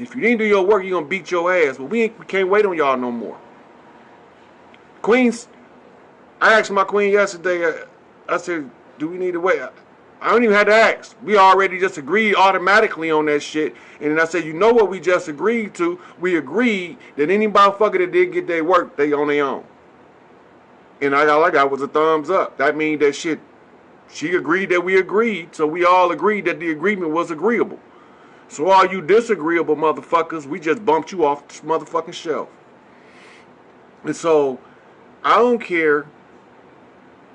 If you didn't do your work, you're going to beat your ass. But we can't wait on y'all no more. Queens, I asked my queen yesterday, I said, do we need to wait? I don't even have to ask. We already just agreed automatically on that shit. And then I said, you know what we just agreed to? We agreed that any motherfucker that did get their work, they on their own. And all I got was a thumbs up. That means that shit, she agreed that we agreed, so we all agreed that the agreement was agreeable. So all you disagreeable motherfuckers, we just bumped you off this motherfucking shelf. And so, I don't care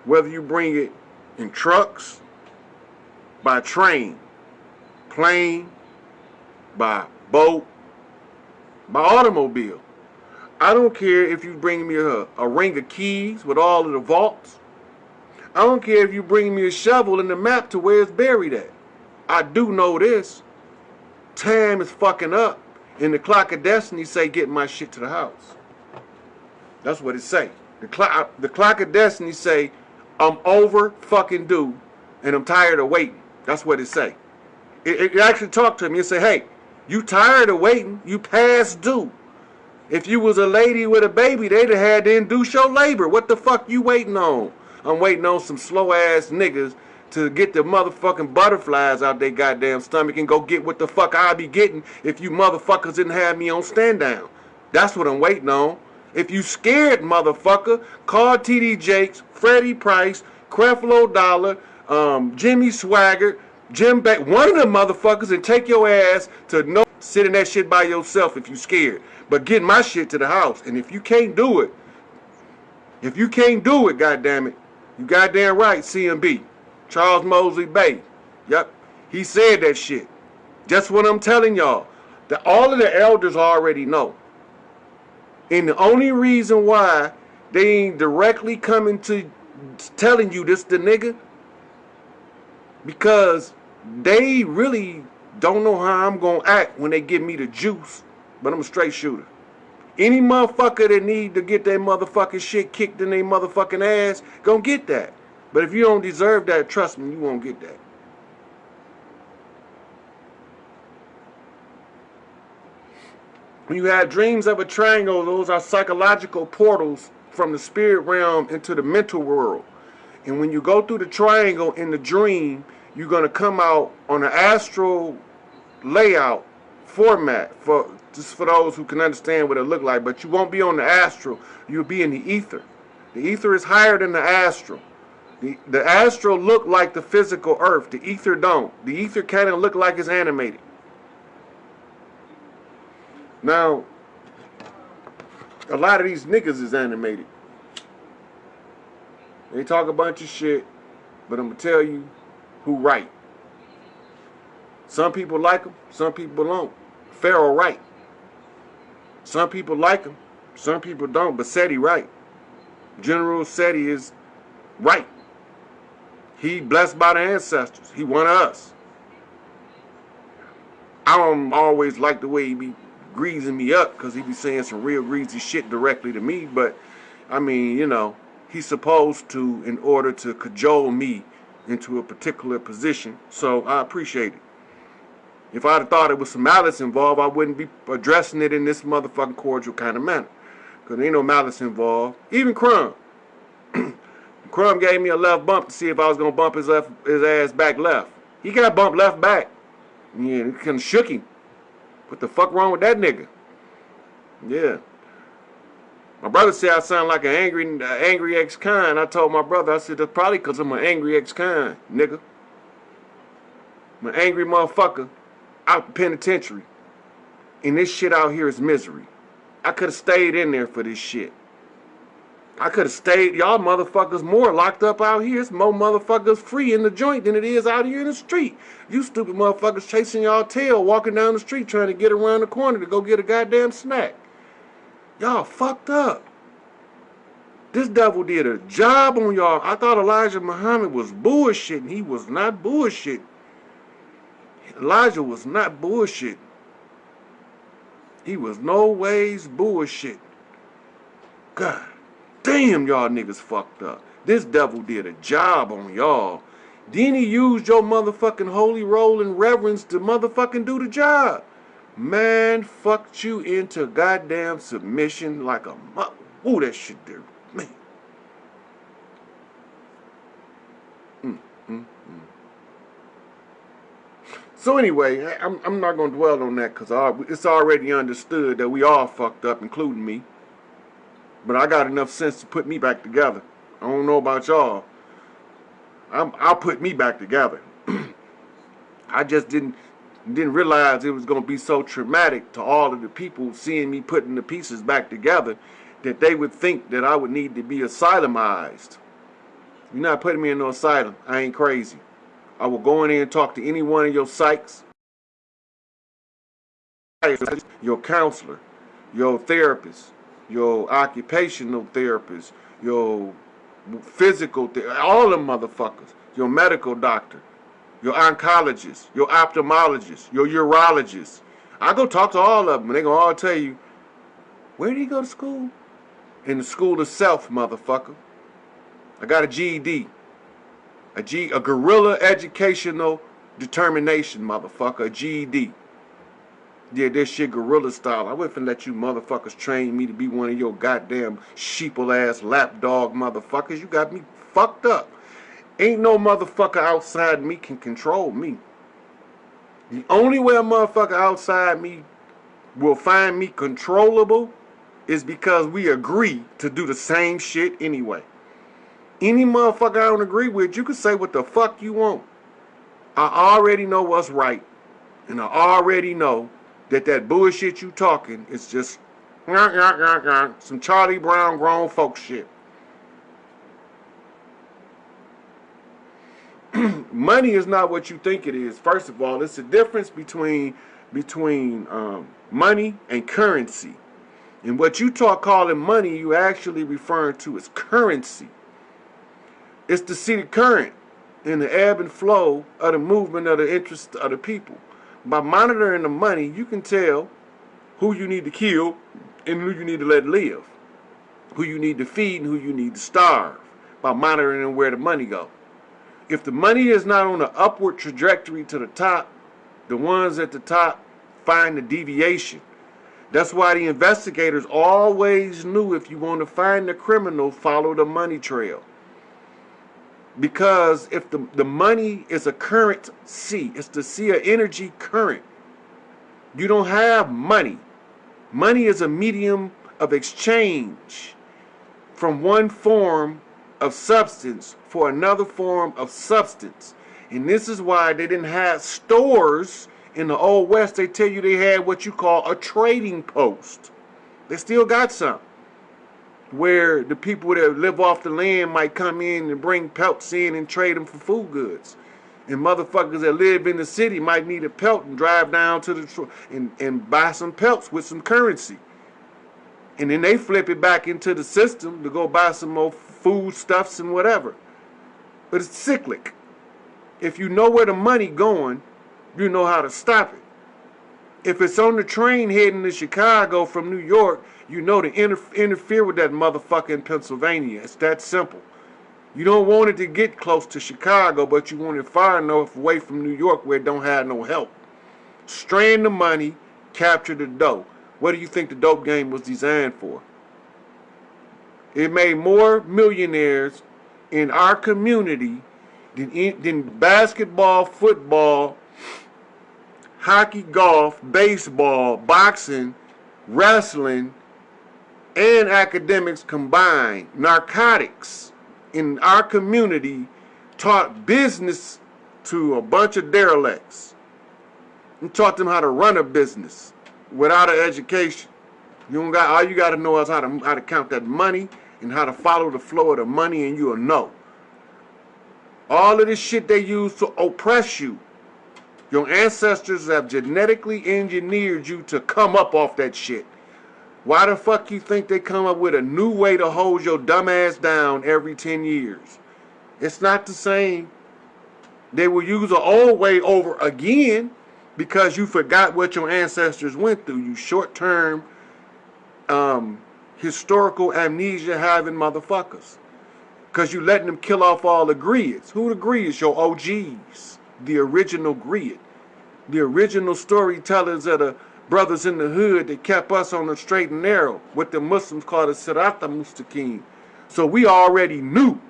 whether you bring it in trucks, by train, plane, by boat, by automobile. I don't care if you bring me a ring of keys with all of the vaults. I don't care if you bring me a shovel and the map to where it's buried at. I do know this. Time is fucking up. And the clock of destiny say get my shit to the house. That's what it say. The clock of destiny say I'm over fucking due and I'm tired of waiting. That's what it say. It actually talked to me and say, hey, you tired of waiting, you past due. If you was a lady with a baby, they'd have had to induce your labor. What the fuck you waiting on? I'm waiting on some slow ass niggas to get the motherfucking butterflies out their goddamn stomach and go get what the fuck I be getting if you motherfuckers didn't have me on stand down. That's what I'm waiting on. If you scared, motherfucker, call TD Jakes, Freddie Price, Creflo Dollar, Jimmy Swaggart, Jim Beck, one of them motherfuckers, and take your ass to no sit in that shit by yourself if you scared. But get my shit to the house. And if you can't do it, goddammit, you goddamn right, CMB. Charles Mosley Bay. Yep. He said that shit. That's what I'm telling y'all. That all of the elders already know. And the only reason why they ain't directly coming to telling you this the nigga, because they really don't know how I'm gonna act when they give me the juice. But I'm a straight shooter. Any motherfucker that need to get their motherfucking shit kicked in their motherfucking ass, gonna get that. But if you don't deserve that, trust me, you won't get that. When you have dreams of a triangle, those are psychological portals from the spirit realm into the mental world. And when you go through the triangle in the dream, you're going to come out on an astral layout format, just for those who can understand what it look like. But you won't be on the astral. You'll be in the ether. The ether is higher than the astral. The astral look like the physical earth. The ether don't. The ether kind of look like it's animated. Now, a lot of these niggas is animated. They talk a bunch of shit, but I'm going to tell you who right. Some people like them, some people don't. Pharaoh right. Some people like him, some people don't, but Seti right. General Seti is right. He blessed by the ancestors. He one of us. I don't always like the way he be greasing me up because he be saying some real greasy shit directly to me, but I mean, you know, he's supposed to in order to cajole me into a particular position, so I appreciate it. If I'd have thought it was some malice involved, I wouldn't be addressing it in this motherfucking cordial kind of manner, because there ain't no malice involved. Even Crumb. Crumb gave me a left bump to see if I was going to bump his ass back left. He got bumped left back. Yeah, it kind of shook him. What the fuck wrong with that nigga? Yeah. My brother said I sound like an angry ex-con. I told my brother, I said, that's probably because I'm an angry ex-con, nigga. I'm an angry motherfucker out the penitentiary. And this shit out here is misery. I could have stayed in there for this shit. I could have stayed. Y'all motherfuckers more locked up out here. It's more motherfuckers free in the joint than it is out here in the street. You stupid motherfuckers chasing y'all tail, walking down the street trying to get around the corner to go get a goddamn snack. Y'all fucked up. This devil did a job on y'all. I thought Elijah Muhammad was bullshitting. He was not bullshit. Elijah was not bullshit. He was no ways bullshit. God damn, y'all niggas fucked up. This devil did a job on y'all. Then he used your motherfucking holy roll and reverence to motherfucking do the job. Man, fucked you into goddamn submission like a ooh, that shit there, man. Mm, mm, mm. So anyway, I'm not gonna dwell on that because it's already understood that we all fucked up, including me. But I got enough sense to put me back together. I don't know about y'all. I'll put me back together. I just didn't realize it was going to be so traumatic to all of the people seeing me putting the pieces back together that they would think that I would need to be asylumized. You're not putting me in no asylum. I ain't crazy. I will go in there and talk to any one of your psychs, your counselor, your therapist, your occupational therapist, your physical therapist, all them motherfuckers, your medical doctor, your oncologist, your ophthalmologist, your urologist. I go talk to all of them, and they gonna all tell you, where did he go to school? In the school of self, motherfucker. I got a GED. A guerrilla educational determination, motherfucker. A GED. Yeah, this shit guerrilla style. I wouldn't let you motherfuckers train me to be one of your goddamn sheeple-ass lapdog motherfuckers. You got me fucked up. Ain't no motherfucker outside me can control me. The only way a motherfucker outside me will find me controllable is because we agree to do the same shit anyway. Any motherfucker I don't agree with, you can say what the fuck you want. I already know what's right. And I already know that bullshit you talking is just some Charlie Brown grown folk shit. Money is not what you think it is. First of all, it's a difference between money and currency. And what you calling money, you actually referring to as currency. It's to see the current and the ebb and flow of the movement of the interest of the people. By monitoring the money, you can tell who you need to kill and who you need to let live. Who you need to feed and who you need to starve. By monitoring where the money goes. If the money is not on an upward trajectory to the top, the ones at the top find the deviation. That's why the investigators always knew if you want to find the criminal, follow the money trail. Because if the money is a currency, it's to see an energy current. You don't have money. Money is a medium of exchange from one form of substance for another form of substance. And this is why they didn't have stores in the Old West. They tell you they had what you call a trading post. They still got some. Where the people that live off the land might come in and bring pelts in and trade them for food goods. And motherfuckers that live in the city might need a pelt and drive down to the store and buy some pelts with some currency. And then they flip it back into the system to go buy some more foodstuffs and whatever. But it's cyclic. If you know where the money going, you know how to stop it. If it's on the train heading to Chicago from New York, you know to interfere with that motherfucker in Pennsylvania. It's that simple. You don't want it to get close to Chicago, but you want it far enough away from New York where it don't have no help. Strand the money, capture the dough. What do you think the dope game was designed for? It made more millionaires in our community than basketball, football, hockey, golf, baseball, boxing, wrestling, and academics combined. Narcotics in our community taught business to a bunch of derelicts and taught them how to run a business without an education. You don't got, all you got to know is how to count that money and how to follow the flow of the money, and you'll know. All of this shit they use to oppress you. Your ancestors have genetically engineered you to come up off that shit. Why the fuck you think they come up with a new way to hold your dumb ass down every 10 years? It's not the same. They will use an old way over again because you forgot what your ancestors went through. You short-term historical amnesia having motherfuckers. Because you letting them kill off all the griots. Who the griots? Your OGs. The original griot. The original storytellers of brothers in the hood that kept us on the straight and narrow, what the Muslims call the Sirata Mustaqim. So we already knew,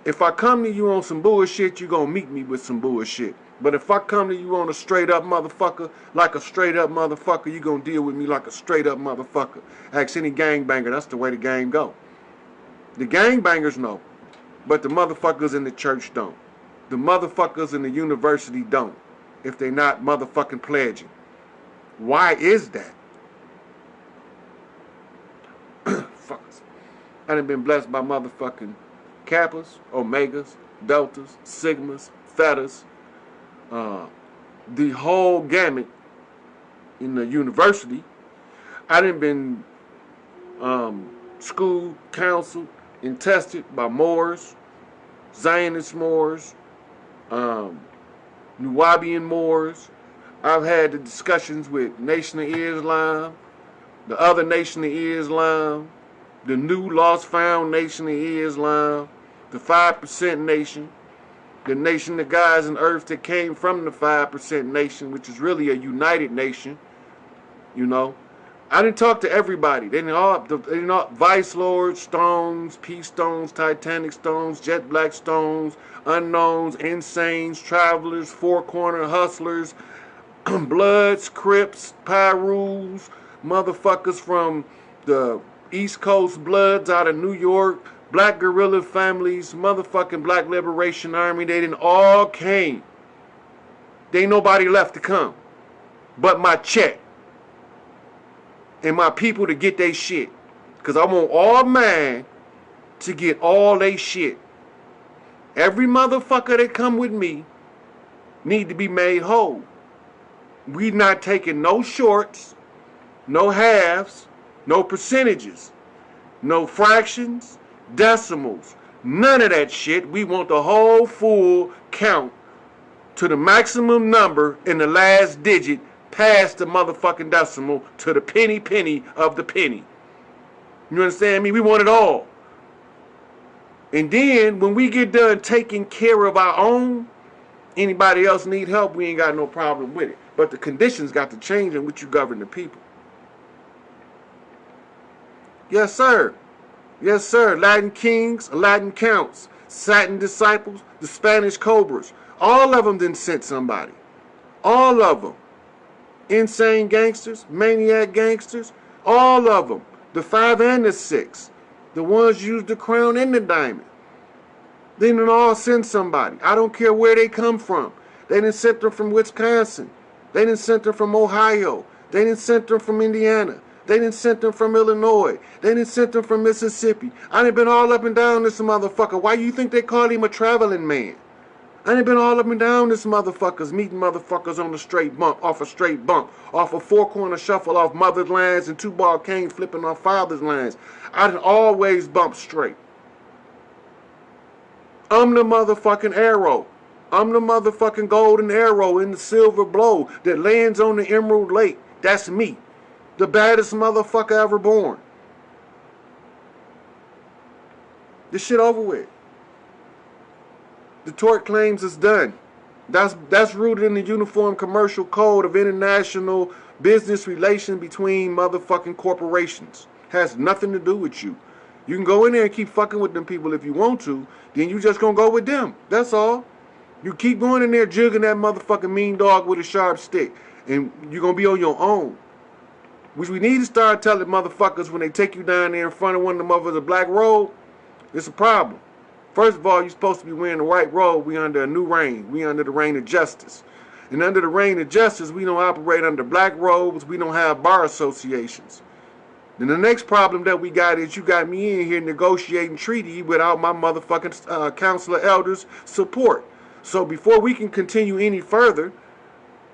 if I come to you on some bullshit, you gonna meet me with some bullshit. But if I come to you on a straight up motherfucker, like a straight up motherfucker, you gonna deal with me like a straight up motherfucker. Ask any gangbanger, that's the way the game go. The gangbangers know, but the motherfuckers in the church don't. The motherfuckers in the university don't, if they not motherfucking pledging. Why is that? Fuckers. I done been blessed by motherfucking Kappas, Omegas, Deltas, Sigmas, Thetas, the whole gamut in the university. I done been schooled, counseled, and tested by Moors, Zionist Moors, Nuwabian Moors. I've had the discussions with Nation of Islam, the other Nation of Islam, the new lost found Nation of Islam, the 5% Nation, the nation of guys and earth that came from the 5% Nation, which is really a united nation, you know. I didn't talk to everybody. They didn't all Vice Lords, Stones, Peace Stones, Titanic Stones, Jet Black Stones, Unknowns, Insanes, Travelers, Four Corner Hustlers, Bloods, Crips, Pyrus, motherfuckers from the East Coast Bloods out of New York, Black Guerrilla Families, motherfucking Black Liberation Army. They didn't all came. There ain't nobody left to come but my check and my people to get their shit. Because I want all mine to get all they shit. Every motherfucker that come with me need to be made whole. We not taking no shorts, no halves, no percentages, no fractions, decimals, none of that shit. We want the whole full count to the maximum number in the last digit past the motherfucking decimal to the penny of the penny. You understand me? We want it all. And then when we get done taking care of our own, anybody else need help, we ain't got no problem with it. But the conditions got to change in which you govern the people. Yes, sir. Yes, sir. Latin kings, Latin counts, Satin disciples, the Spanish cobras. All of them done sent somebody. All of them. Insane gangsters, maniac gangsters, all of them. The 5 and the 6. The ones used the crown and the diamond. They done all send somebody. I don't care where they come from. They done sent them from Wisconsin. They done sent them from Ohio. They done sent them from Indiana. They done sent them from Illinois. They done sent them from Mississippi. I done been all up and down this motherfucker. Why you think they call him a traveling man? I done been all up and down this motherfuckers, meeting motherfuckers on the straight bump, off a straight bump, off a four-corner shuffle, off mother's lines and two-ball cane flipping off father's lines. I done always bumped straight. I'm the motherfucking arrow. I'm the motherfucking golden arrow in the silver blow that lands on the Emerald Lake. That's me. The baddest motherfucker ever born. This shit over with. The tort claims is done. That's rooted in the Uniform Commercial Code of International Business Relation between motherfucking corporations. Has nothing to do with you. You can go in there and keep fucking with them people if you want to. Then you just gonna go with them. That's all. You keep going in there jugging that motherfucking mean dog with a sharp stick. And you're gonna be on your own. Which we need to start telling motherfuckers when they take you down there in front of one of them motherfuckers a black robe. It's a problem. First of all, you're supposed to be wearing the white robe. We under a new reign. We under the reign of justice. And under the reign of justice, we don't operate under black robes. We don't have bar associations. Then the next problem that we got is you got me in here negotiating treaty without my motherfucking council of elders support. So before we can continue any further,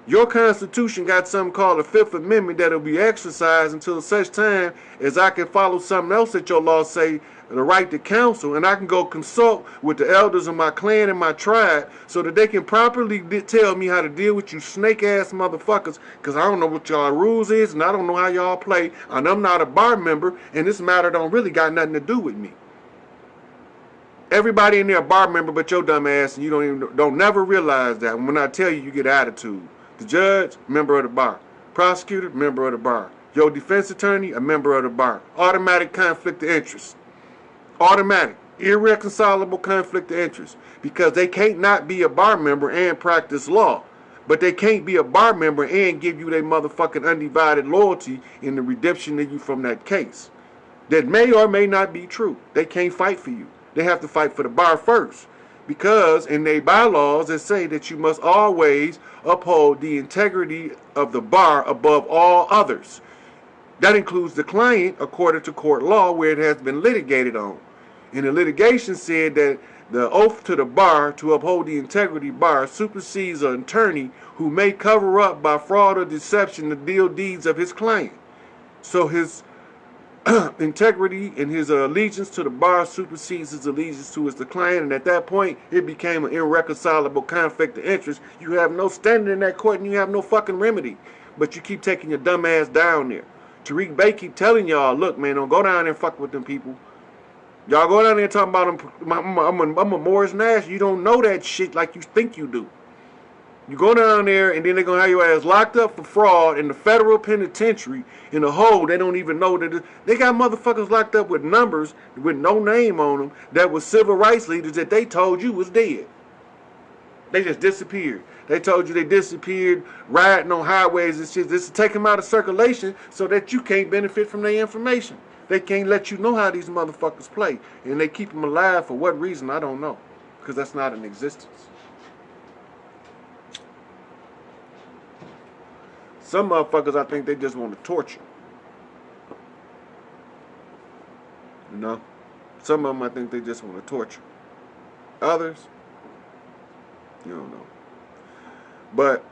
your Constitution got something called the Fifth Amendment that'll be exercised until such time as I can follow something else that your law say, the right to counsel, and I can go consult with the elders of my clan and my tribe so that they can properly tell me how to deal with you snake-ass motherfuckers, because I don't know what y'all rules is, and I don't know how y'all play, and I'm not a bar member, and this matter don't really got nothing to do with me. Everybody in there a bar member but your dumb ass, and you don't never realize that. And when I tell you, you get attitude. The judge, member of the bar. Prosecutor, member of the bar. Your defense attorney, a member of the bar. Automatic conflict of interest. Automatic. Irreconcilable conflict of interest. Because they can't not be a bar member and practice law. But they can't be a bar member and give you their motherfucking undivided loyalty in the redemption of you from that case. That may or may not be true. They can't fight for you. They have to fight for the bar first. Because in their bylaws, they say that you must always uphold the integrity of the bar above all others. That includes the client, according to court law, where it has been litigated on. And the litigation said that the oath to the bar to uphold the integrity bar supersedes an attorney who may cover up by fraud or deception the ill deeds of his client. So his integrity and his allegiance to the bar supersedes his allegiance to his client, and at that point it became an irreconcilable conflict of interest. You have no standing in that court and you have no fucking remedy, but you keep taking your dumb ass down there. Tariq Bey keep telling y'all, look man, don't go down there and fuck with them people. Y'all go down there talking about I'm a Morris Nash. You don't know that shit like you think you do. You go down there and then they're going to have your ass locked up for fraud in the federal penitentiary in a hole. They don't even know that they got motherfuckers locked up with numbers with no name on them that was civil rights leaders that they told you was dead. They just disappeared. They told you they disappeared riding on highways and shit. This is take them out of circulation so that you can't benefit from their information. They can't let you know how these motherfuckers play. And they keep them alive for what reason, I don't know. Because that's not in existence. Some motherfuckers, I think they just want to torture. You know? Some of them, I think they just want to torture. Others, you don't know. But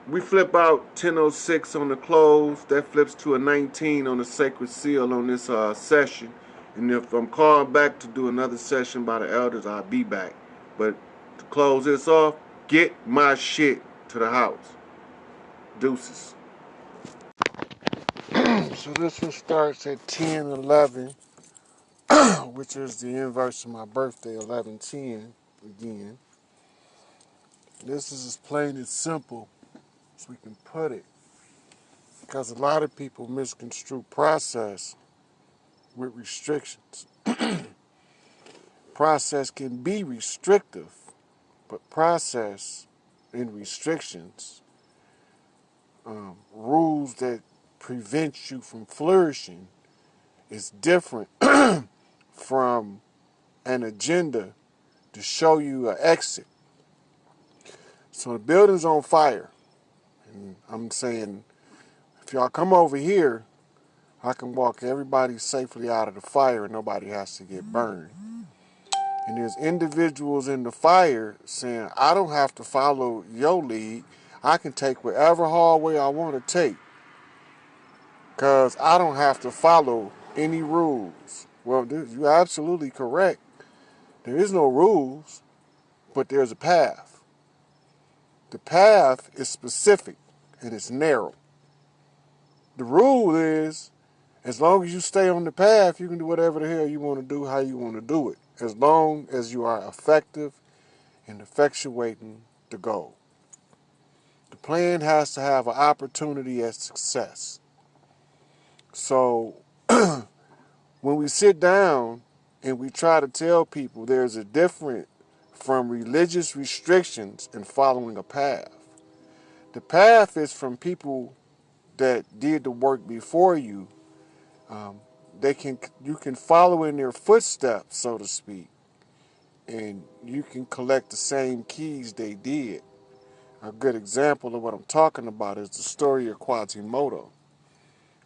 we flip out 1006 on the close. That flips to a 19 on the sacred seal on this session. And if I'm called back to do another session by the elders, I'll be back. But to close this off, get my shit to the house. Deuces. So this one starts at 10:11, which is the inverse of my birthday, 11:10 again. This is as plain and simple as we can put it, because a lot of people misconstrue process with restrictions. Process can be restrictive, but process and restrictions, rules that prevent you from flourishing, is different from an agenda to show you an exit. So the building's on fire. And I'm saying, if y'all come over here, I can walk everybody safely out of the fire and nobody has to get burned. And there's individuals in the fire saying, I don't have to follow your lead. I can take whatever hallway I want to take, because I don't have to follow any rules. Well, you're absolutely correct. There is no rules, but there's a path. The path is specific and it's narrow. The rule is, as long as you stay on the path, you can do whatever the hell you want to do, how you want to do it, as long as you are effective in effectuating the goal. The plan has to have an opportunity at success. So when we sit down and we try to tell people there's a difference from religious restrictions and following a path. The path is from people that did the work before you. You can follow in their footsteps, so to speak, and you can collect the same keys they did. A good example of what I'm talking about is the story of Quasimodo,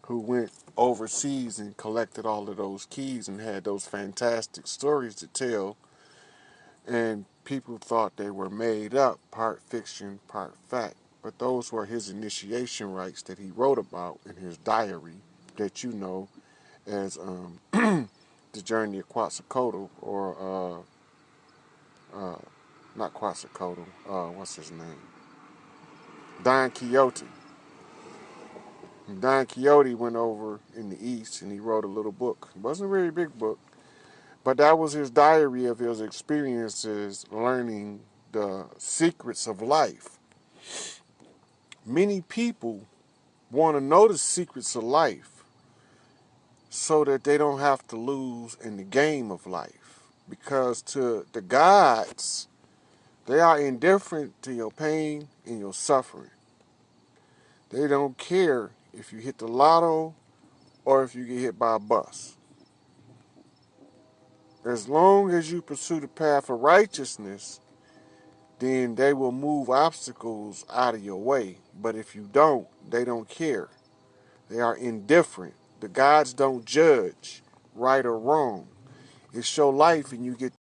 who went overseas and collected all of those keys and had those fantastic stories to tell, and people thought they were made up, part fiction, part fact. But those were his initiation rites that he wrote about in his diary that you know as the Journey of Quetzalcoatl, or not Quetzalcoatl, what's his name? Don Quixote. And Don Quixote went over in the East and he wrote a little book. It wasn't a very big book, but that was his diary of his experiences learning the secrets of life. Many people want to know the secrets of life so that they don't have to lose in the game of life. Because to the gods, they are indifferent to your pain and your suffering. They don't care if you hit the lotto or if you get hit by a bus. As long as you pursue the path of righteousness, then they will move obstacles out of your way. But if you don't, they don't care. They are indifferent. The gods don't judge right or wrong. It's your life and you get